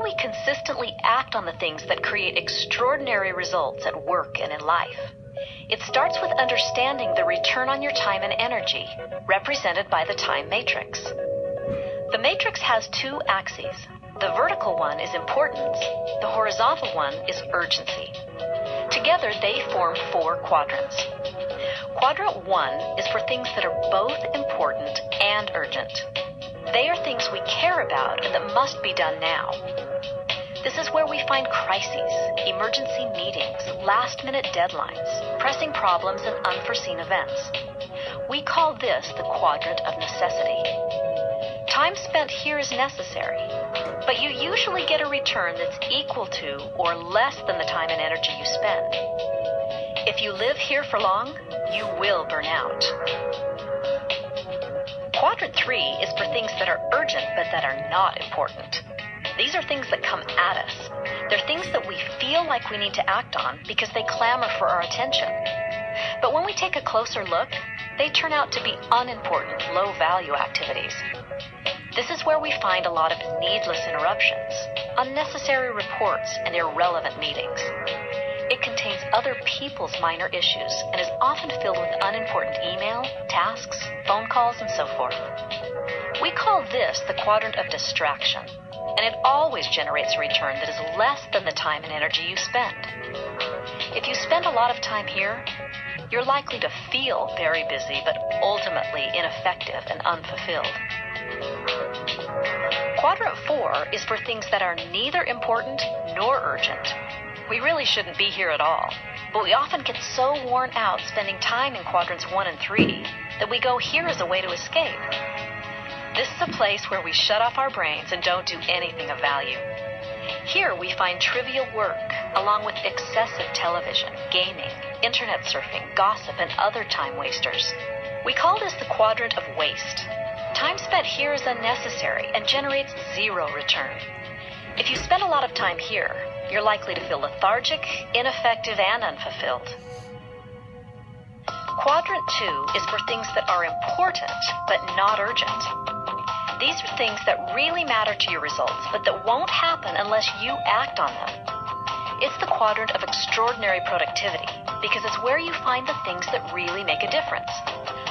we consistently act on the things that create extraordinary results at work and in life? It starts with understanding the return on your time and energy, represented by the time matrix. The matrix has two axes. The vertical one is importance. The horizontal one is urgency. Together, they form 4 quadrants. Quadrant 1 is for things that are both important and urgent. They are things we care about and that must be done now. This is where we find crises, emergency meetings, last-minute deadlines, pressing problems, and unforeseen events. We call this the quadrant of necessity. Time spent here is necessary, but you usually get a return that's equal to or less than the time and energy you spend. If you live here for long, you will burn out. Quadrant 3 is for things that are urgent but that are not important. These are things that come at us. They're things that we feel like we need to act on because they clamor for our attention. But when we take a closer look, they turn out to be unimportant, low-value activities. This is where we find a lot of needless interruptions, unnecessary reports, and irrelevant meetings. It contains other people's minor issues and is often filled with unimportant email, tasks, phone calls, and so forth. We call this the quadrant of distraction, and it always generates a return that is less than the time and energy you spend. If you spend a lot of time here, you're likely to feel very busy, but ultimately ineffective and unfulfilled. Quadrant 4 is for things that are neither important nor urgent. We really shouldn't be here at all, but we often get so worn out spending time in quadrants 1 and 3 that we go here as a way to escape. This is a place where we shut off our brains and don't do anything of value. Here we find trivial work, along with excessive television, gaming, internet surfing, gossip, and other time wasters. We call this the quadrant of waste. Time spent here is unnecessary and generates zero return. If you spend a lot of time here, you're likely to feel lethargic, ineffective, and unfulfilled. Quadrant 2 is for things that are important but not urgent. These are things that really matter to your results, but that won't happen unless you act on them. It's the quadrant of extraordinary productivity because it's where you find the things that really make a difference,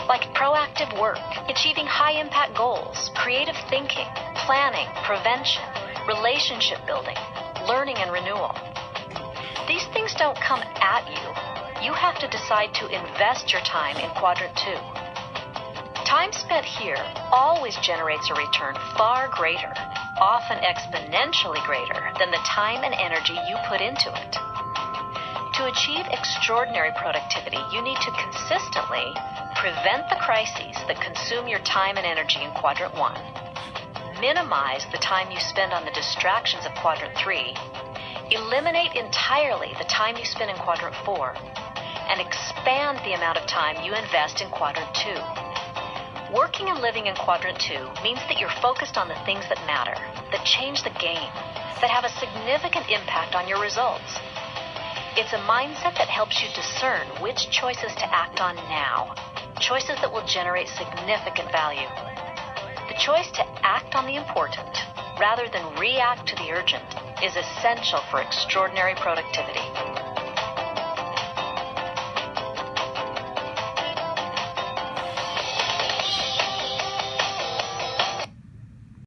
like proactive work, achieving high-impact goals, creative thinking, planning, prevention, relationship building, learning, and renewal. These things don't come at you. You have to decide to invest your time in quadrant 2. Time spent here always generates a return far greater, often exponentially greater, than the time and energy you put into it. To achieve extraordinary productivity, you need to consistently prevent the crises that consume your time and energy in quadrant 1, minimize the time you spend on the distractions of quadrant 3, eliminate entirely the time you spend in quadrant 4, and expand the amount of time you invest in quadrant 2. Working and living in quadrant 2 means that you're focused on the things that matter, that change the game, that have a significant impact on your results. It's a mindset that helps you discern which choices to act on now, choices that will generate significant value. The choice to act on the important, rather than react to the urgent, is essential for extraordinary productivity.